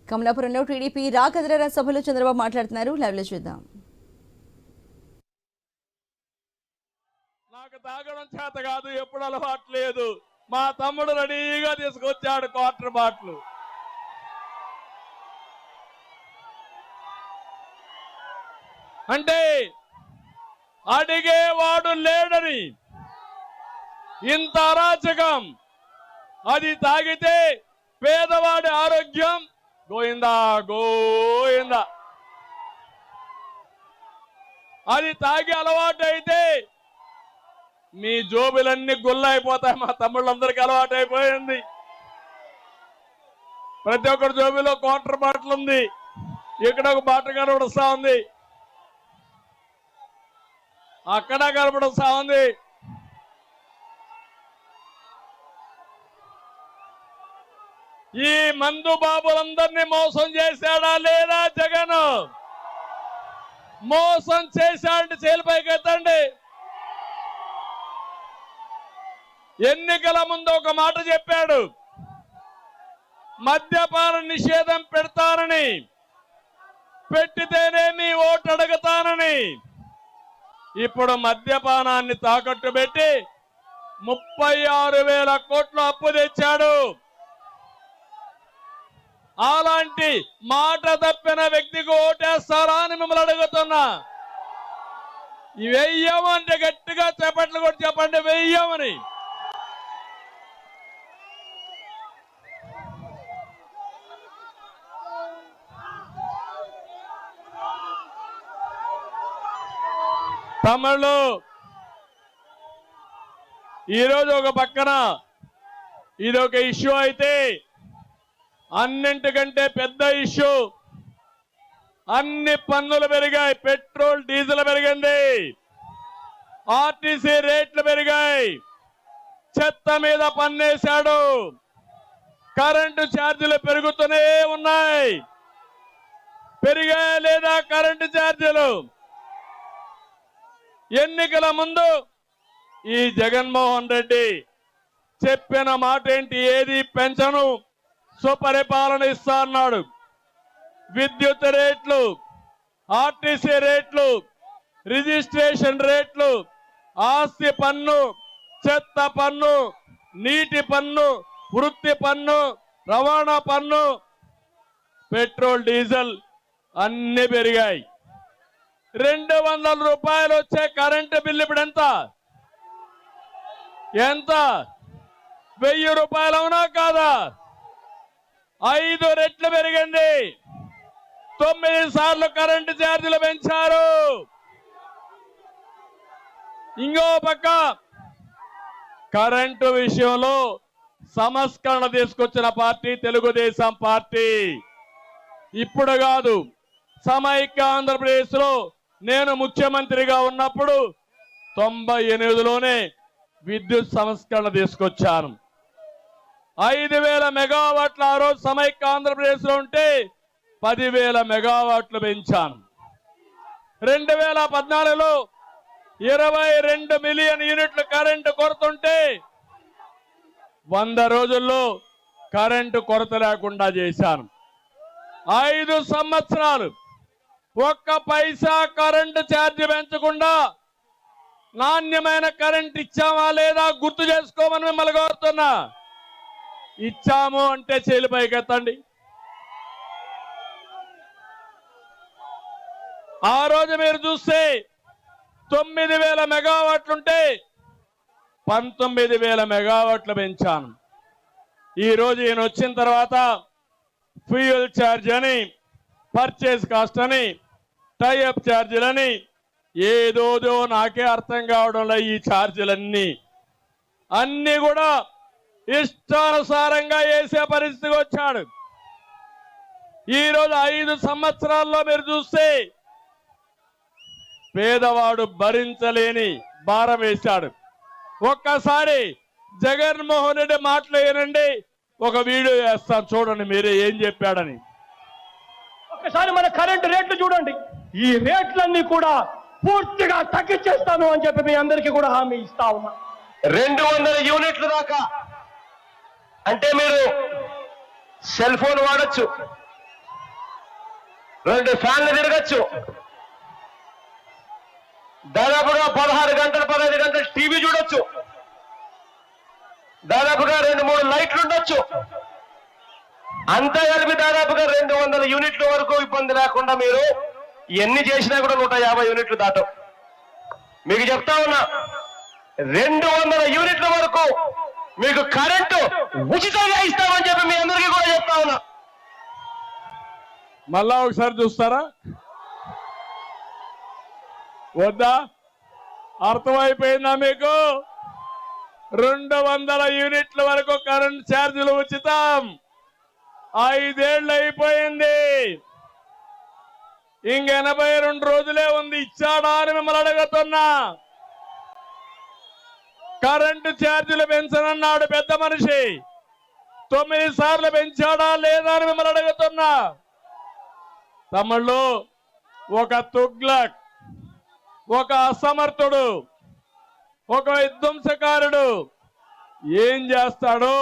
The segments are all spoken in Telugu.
కమలాపురంలో టీడీపీ రాకద్ర సభలో చంద్రబాబు మాట్లాడుతున్నారు. లైవ్లో చూద్దాం. నాకు తాగడం చేత కాదు, ఎప్పుడు అలవాటు లేదు. మా తమ్ముడు రెడీగా తీసుకొచ్చాడు క్వార్టర్ బాటిల్. అంటే అడిగేవాడు లేడని ఇంత అరాచకం. అది తాగితే పేదవాడి ఆరోగ్యం గోయిందా గోయిందా. అది తాగి అలవాటు అయితే మీ జోబులన్నీ గుల్లైపోతాయి. మా తమ్ముళ్ళందరికీ అలవాటు అయిపోయింది. ప్రతి ఒక్కరి జోబులో క్వార్టర్ బాటిల్ ఉంది. ఇక్కడ ఒక బాటిల్ కనబడుస్తా ఉంది, అక్కడ కనబడుస్తా ఉంది. ఈ మందు బాబులందరినీ మోసం చేశాడా లేదా జగన్? మోసం చేశాడంటే చేలిపైకి ఎత్తండి. ఎన్నికల ముందు ఒక మాట చెప్పాడు, మద్యపాన నిషేధం పెడతానని, పెట్టితేనే మీ ఓటు అడుగుతానని. ఇప్పుడు మద్యపానాన్ని తాకట్టు పెట్టి 36,000 కోట్లు అప్పు తెచ్చాడు. అలాంటి మాట తప్పిన వ్యక్తికి ఓటేస్తారా అని మిమ్మల్ని అడుగుతున్నా. వెయ్యమంటే గట్టిగా చప్పట్లు కొట్టి చెప్పండి, వెయ్యమని. తమిళు ఈరోజు ఒక పక్కన ఇది ఒక ఇష్యూ అయితే, అన్నింటికంటే పెద్ద ఇష్యూ అన్ని పన్నులు పెరిగాయి. పెట్రోల్ డీజిల్ పెరిగింది, ఆర్టీసీ రేట్లు పెరిగాయి, చెత్త మీద పన్నేశాడు, కరెంటు ఛార్జీలు పెరుగుతూనే ఉన్నాయి. పెరిగాయా లేదా కరెంటు ఛార్జీలు? ఎన్నికల ముందు ఈ జగన్మోహన్ రెడ్డి చెప్పిన మాట ఏంటి? ఏది పెంచను, సుపరిపాలన ఇస్తా అన్నాడు. విద్యుత్ రేట్లు, ఆర్టీసీ రేట్లు, రిజిస్ట్రేషన్ రేట్లు, ఆస్తి పన్ను, చెత్త పన్ను, నీటి పన్ను, వృత్తి పన్ను, రవాణా పన్ను, పెట్రోల్ డీజిల్ అన్ని పెరిగాయి. 200 రూపాయలు వచ్చే కరెంటు బిల్లు ఇప్పుడు ఎంత? 1000 రూపాయలు అవునా కాదా? 5 రెట్లు పెరిగింది. 9 సార్లు కరెంటు ఛార్జీలు పెంచారు. ఇంకో పక్క కరెంటు విషయంలో సంస్కరణ తీసుకొచ్చిన పార్టీ తెలుగుదేశం పార్టీ. ఇప్పుడు కాదు, సమైక్య ఆంధ్రప్రదేశ్ లో నేను ముఖ్యమంత్రిగా ఉన్నప్పుడు 98లోనే విద్యుత్ సంస్కరణ తీసుకొచ్చాను. 5,000 మెగావాట్ల ఆ రోజు సమైక్య ఆంధ్రప్రదేశ్ లో ఉంటే 10,000 మెగావాట్లు పెంచాను. 2014లో 22 మిలియన్ యూనిట్లు కరెంటు కొరతుంటే 100 రోజుల్లో కరెంటు కొరత లేకుండా చేశాను. 5 సంవత్సరాలు ఒక్క పైసా కరెంటు ఛార్జీ పెంచకుండా నాణ్యమైన కరెంట్ ఇచ్చామా లేదా గుర్తు చేసుకోమని మిమ్మల్ని కోరుతున్నా. ఇచ్చాము అంటే చేలిపైకెత్తండి. ఆ రోజు మీరు చూస్తే 9,000 మెగావాట్లుంటే 19,000 మెగావాట్లు పెంచాను. ఈ రోజు ఈయన వచ్చిన తర్వాత ఫ్యూయల్ ఛార్జ్ అని, పర్చేస్ కాస్ట్ అని, టైఅప్ ఛార్జీలని, ఏదోదో నాకే అర్థం కావడంలో ఈ ఛార్జీలన్నీ అన్ని కూడా ఇష్టానుసారంగా వేసే పరిస్థితికి వచ్చాడు. ఈరోజు 5 సంవత్సరాల్లో మీరు చూస్తే పేదవాడు భరించలేని భారం వేశాడు. ఒక్కసారి జగన్మోహన్ రెడ్డి మాటలు ఏనండి, ఒక వీడియో వేస్తాను చూడండి మీరే ఏం చెప్పాడని. ఒక్కసారి మన కరెంటు రేట్లు చూడండి. ఈ రేట్లన్నీ కూడా పూర్తిగా తగ్గించేస్తాను అని చెప్పి మీ అందరికీ కూడా హామీ ఇస్తా ఉన్నా. 200 యూనిట్ల దాకా అంటే మీరు సెల్ ఫోన్ వాడచ్చు, 2 ఫ్యాన్లు తిరగచ్చు, దాదాపుగా 16 గంటలు 15 గంటలు టీవీ చూడొచ్చు, దాదాపుగా 2-3 లైట్లు ఉండొచ్చు. అంతా కలిపి దాదాపుగా 200 యూనిట్ల వరకు ఇబ్బంది లేకుండా మీరు ఎన్ని చేసినా కూడా 150 యూనిట్లు దాటం. మీకు చెప్తా ఉన్నా, 200 యూనిట్ల వరకు మీకు కరెంటు ఉచితంగా ఇస్తామని చెప్పి మీ అందరికీ కూడా చెప్తా ఉన్నా. మళ్ళా ఒకసారి చూస్తారా? వద్దా? అర్థమైపోయిందా మీకు? 200 యూనిట్ల వరకు కరెంట్ ఛార్జీలు ఉచితం. 5 ఏళ్ళు అయిపోయింది, ఇంక 82 రోజులే ఉంది. ఇచ్చాడా అని మిమ్మల్ని అడుగుతున్నా. కరెంటు ఛార్జీలు పెంచనన్నాడు పెద్ద మనిషి, 9 సార్లు పెంచాడా లేదా అని మిమ్మల్ని అడుగుతున్నా. తమ్ముళ్ళు, ఒక తుగ్లక్, ఒక అసమర్థుడు, ఒక విధ్వంసకారుడు ఏం చేస్తాడో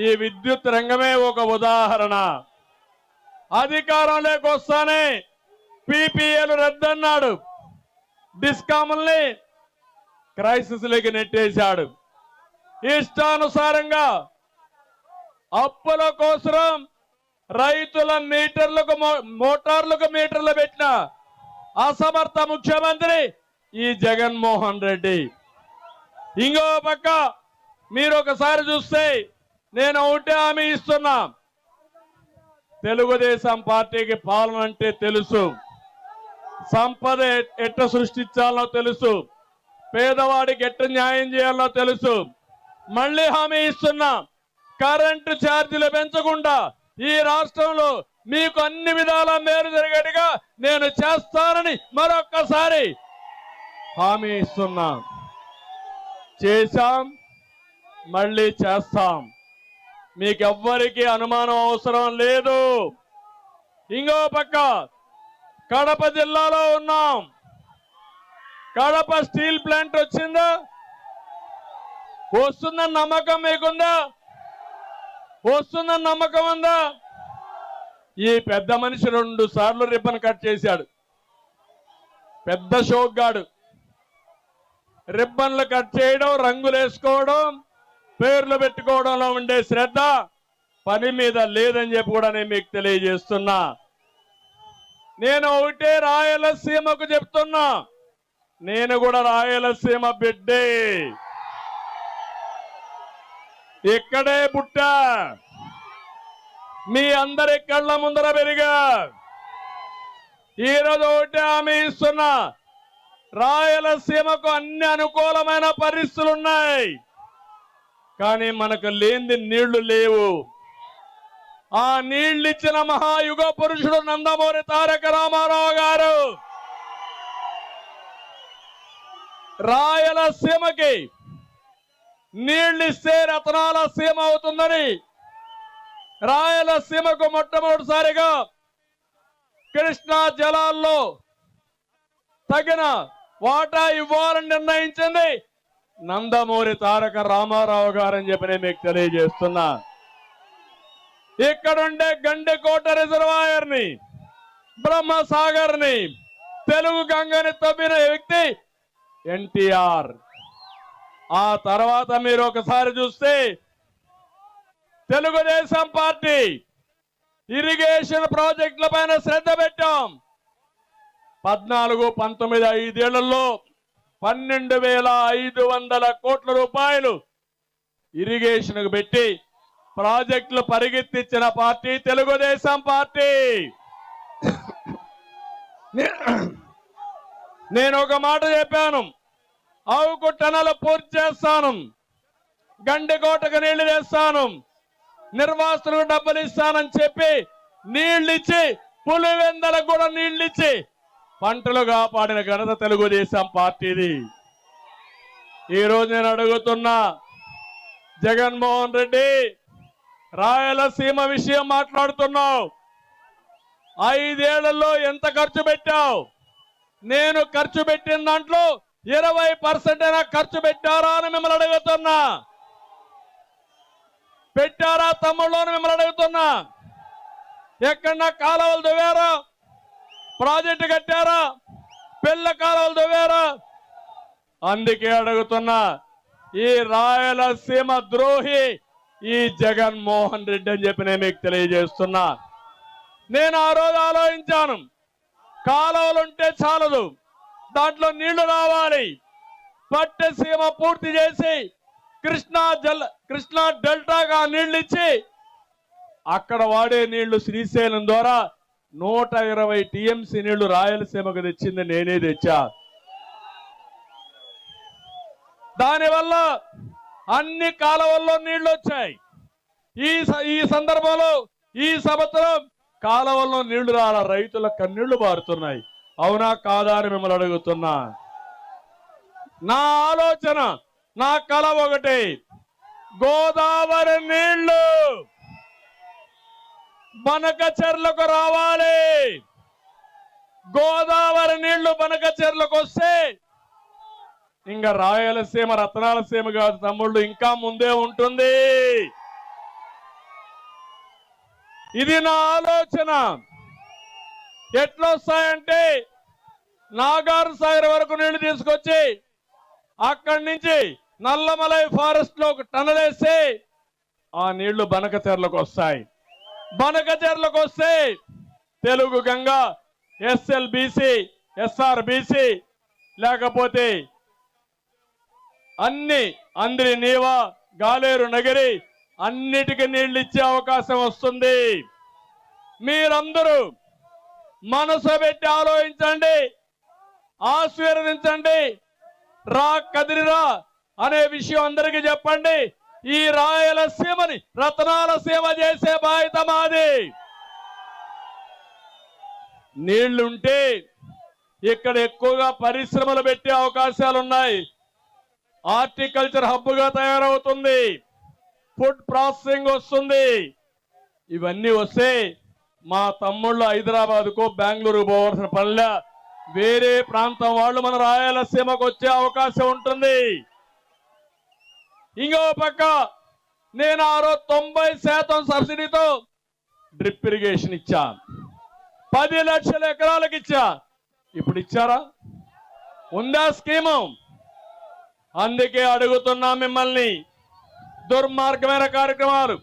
ఈ విద్యుత్ రంగమే ఒక ఉదాహరణ. అధికారంలోకి వస్తానే పీపీఏలు రద్దన్నాడు, డిస్కాముల్ని క్రైసిస్ లోకి నెట్టేశాడు. ఇష్టానుసారంగా అప్పుల కోసం రైతుల మోటార్లకు మీటర్లు పెట్టిన అసమర్థ ముఖ్యమంత్రి ఈ జగన్మోహన్ రెడ్డి. ఇంకో పక్క మీరు ఒకసారి చూస్తే నేను ఒకటే హామీ ఇస్తున్నా, తెలుగుదేశం పార్టీకి పాలన అంటే తెలుసు, సంపద ఎట్ట సృష్టించాలో తెలుసు, పేదవాడికి ఎట్ట న్యాయం చేయాలో తెలుసు. మళ్ళీ హామీ ఇస్తున్నా, కరెంటు ఛార్జీలు పెంచకుండా ఈ రాష్ట్రంలో మీకు అన్ని విధాల మేలు జరిగేట్టుగా నేను చేస్తానని మరొక్కసారి హామీ ఇస్తున్నా. చేశాం, మళ్ళీ చేస్తాం, మీకెవ్వరికీ అనుమానం అవసరం లేదు. ఇంకో పక్క కడప జిల్లాలో ఉన్నాం. కడప స్టీల్ ప్లాంట్ వచ్చిందా? వస్తుందన్న నమ్మకం మీకుందా? వస్తుందన్న నమ్మకం ఉందా? ఈ పెద్ద మనిషి 2 సార్లు రిబ్బన్ కట్ చేశాడు. పెద్ద షోగ్గాడు. రిబ్బన్లు కట్ చేయడం, రంగులు వేసుకోవడం, పేర్లు పెట్టుకోవడంలో ఉండే శ్రద్ధ పని మీద లేదని చెప్పి కూడా నేను మీకు తెలియజేస్తున్నా. నేను ఒకటే రాయలసీమకు చెప్తున్నా, నేను కూడా రాయలసీమ బిడ్డే, ఇక్కడే పుట్టా, మీ అందరి కళ్ళ ముందర పెరిగా. ఈరోజు ఒకటే హామీ ఇస్తున్నా, రాయలసీమకు అన్ని అనుకూలమైన పరిస్థితులు ఉన్నాయి, కానీ మనకు లేనిది నీళ్లు లేవు. ఆ నీళ్లు ఇచ్చిన మహాయుగ పురుషుడు నందమూరి తారక రామారావు గారు రాయలసీమకి నీళ్లిస్తే రతనాల సీమ అవుతుందని రాయలసీమకు మొట్టమొదటిసారిగా కృష్ణా జలాల్లో తగిన వాటా ఇవ్వాలని నిర్ణయించింది నందమూరి తారక రామారావు గారని చెప్పి నేను మీకు తెలియజేస్తున్నా. ఇక్కడుండే గండికోట రిజర్వాయర్ ని, బ్రహ్మసాగర్ ని, తెలుగు గంగని తవ్విన వ్యక్తి ఎన్టీఆర్. ఆ తర్వాత మీరు ఒకసారి చూస్తే తెలుగుదేశం పార్టీ ఇరిగేషన్ ప్రాజెక్టుల పైన శ్రద్ధ పెట్టాం. 14-19 5 ఏళ్లలో 12,500 కోట్ల రూపాయలు ఇరిగేషన్ కు పెట్టి ప్రాజెక్టులు పరిగెత్తించిన పార్టీ తెలుగుదేశం పార్టీ. నేను ఒక మాట చెప్పాను, ఆవుకు టనలు పూర్తి చేస్తాను, గండికోటకు నీళ్లు తెస్తాను, నిర్వాసులకు డబ్బులు ఇస్తానని చెప్పి నీళ్లిచ్చి, పులివెందలకు కూడా నీళ్లిచ్చి పంటలు కాపాడిన ఘనత తెలుగుదేశం పార్టీది. ఈరోజు నేను అడుగుతున్నా, జగన్మోహన్ రెడ్డి రాయలసీమ విషయం మాట్లాడుతున్నావు, 5 ఏళ్లలో ఎంత ఖర్చు పెట్టావు? నేను ఖర్చు పెట్టిన దాంట్లో 20% అయినా ఖర్చు పెట్టారా అని మిమ్మల్ని అడుగుతున్నా. పెట్టారా తమ్ముళ్ళు అని మిమ్మల్ని అడుగుతున్నా. ఎక్కడన్నా కాలువలు దువ్వారా? ప్రాజెక్టు కట్టారా? పిల్ల కాలువలు తవ్వారా? అందుకే అడుగుతున్నా, ఈ రాయలసీమ ద్రోహి ఈ జగన్మోహన్ రెడ్డి అని చెప్పి నేను మీకు తెలియజేస్తున్నా. నేను ఆ రోజు ఆలోచించాను, కాలువలుంటే చాలదు, దాంట్లో నీళ్లు రావాలి. పట్టసీమ పూర్తి చేసి కృష్ణా డెల్టాగా నీళ్లు ఇచ్చి అక్కడ వాడే నీళ్లు శ్రీశైలం ద్వారా 120 టీఎంసీ నీళ్లు రాయలసీమకు తెచ్చింది నేనే తెచ్చా. దానివల్ల అన్ని కాలువల్లో నీళ్లు వచ్చాయి. ఈ సందర్భంలో ఈ సంవత్సరం కాలువల్లో నీళ్లు రాల, రైతుల కన్నీళ్లు బారుతున్నాయి. అవునా కాదా అని మిమ్మల్ని అడుగుతున్నా. నా ఆలోచన, నా కల ఒకటి, గోదావరి నీళ్లు బనకచెర్లకు రావాలి. గోదావరి నీళ్లు బనకచెర్లకు వస్తే ఇంకా రాయలసీమ రత్నాలసీమ కాదు తమ్ముళ్ళు, ఇంకా ముందే ఉంటుంది. ఇది నా ఆలోచన. ఎట్లొస్తాయంటే నాగార్ సాగర్ వరకు నీళ్లు తీసుకొచ్చి అక్కడి నుంచి నల్లమలై ఫారెస్ట్ లో టనల్ వేస్తే ఆ నీళ్లు బనకచెర్లకు వస్తాయి. బనకచెర్లకు వస్తే తెలుగు గంగ, ఎస్ఎల్బిసి, ఎస్ఆర్బిసి, లేకపోతే అన్ని అంద్రి నీవా, గాలేరు నగరి అన్నిటికీ నీళ్లు ఇచ్చే అవకాశం వస్తుంది. మీరందరూ మనసు పెట్టి ఆలోచించండి, ఆశీర్వదించండి. రా కదిరిరా అనే విషయం అందరికీ చెప్పండి. ఈ రాయలసీమని రత్నాలసీమ చేసే బాధ్యత మాది. నీళ్లుంటే ఇక్కడ ఎక్కువగా పరిశ్రమలు పెట్టే అవకాశాలు ఉన్నాయి. హార్టికల్చర్ హబ్ గా తయారవుతుంది, ఫుడ్ ప్రాసెసింగ్ వస్తుంది. ఇవన్నీ వస్తే మా తమ్ముళ్ళు హైదరాబాద్ కో బెంగళూరు పోవాల్సిన పనిలే, వేరే ప్రాంతం వాళ్ళు మన రాయలసీమకు వచ్చే అవకాశం ఉంటుంది. ఇంకో పక్క నేను ఆ రోజు 90% సబ్సిడీతో డ్రిప్ ఇరిగేషన్ ఇచ్చా, 10 లక్షల ఎకరాలకు ఇచ్చా. ఇప్పుడు ఇచ్చారా? ఉందా స్కీము? అందుకే అడుగుతున్నా మిమ్మల్ని, దుర్మార్గమైన కార్యక్రమాలు.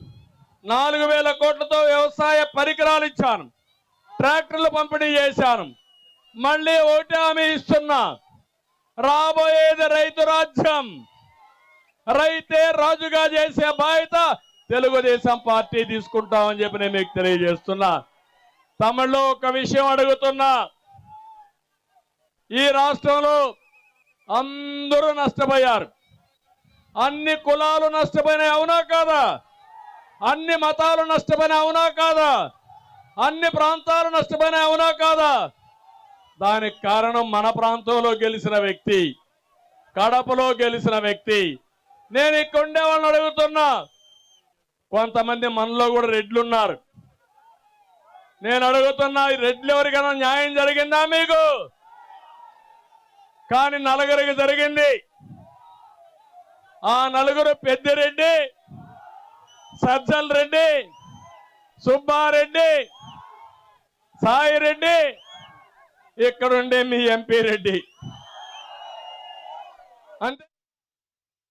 4,000 కోట్లతో వ్యవసాయ పరికరాలు ఇచ్చాను, ట్రాక్టర్లు పంపిణీ చేశాను. మళ్ళీ ఒకటి హామీ ఇస్తున్నా, రాబోయేది రైతు రాజ్యం. రైతే రాజుగా చేసే బాధ్యత తెలుగుదేశం పార్టీ తీసుకుంటామని చెప్పి నేను మీకు తెలియజేస్తున్నా. తమిళలో ఒక విషయం అడుగుతున్నా, ఈ రాష్ట్రంలో అందరూ నష్టపోయారు, అన్ని కులాలు నష్టపోయినాయి, అవునా కాదా? అన్ని మతాలు నష్టపోయినాయి, అవునా కాదా? అన్ని ప్రాంతాలు నష్టపోయినాయి, అవునా కాదా? దానికి కారణం మన ప్రాంతంలో గెలిచిన వ్యక్తి, కడపలో గెలిచిన వ్యక్తి. నేను ఇక్కడ ఉండే వాళ్ళని అడుగుతున్నా, కొంతమంది మనలో కూడా రెడ్లు ఉన్నారు. నేను అడుగుతున్నా, ఈ రెడ్లు ఎవరికైనా న్యాయం జరిగిందా మీకు? కానీ నలుగురికి జరిగింది. ఆ నలుగురు పెద్దిరెడ్డి, సజ్జల్ రెడ్డి, సుబ్బారెడ్డి, సాయిరెడ్డి, ఇక్కడుండే మీ ఎంపీ రెడ్డి. అంతే.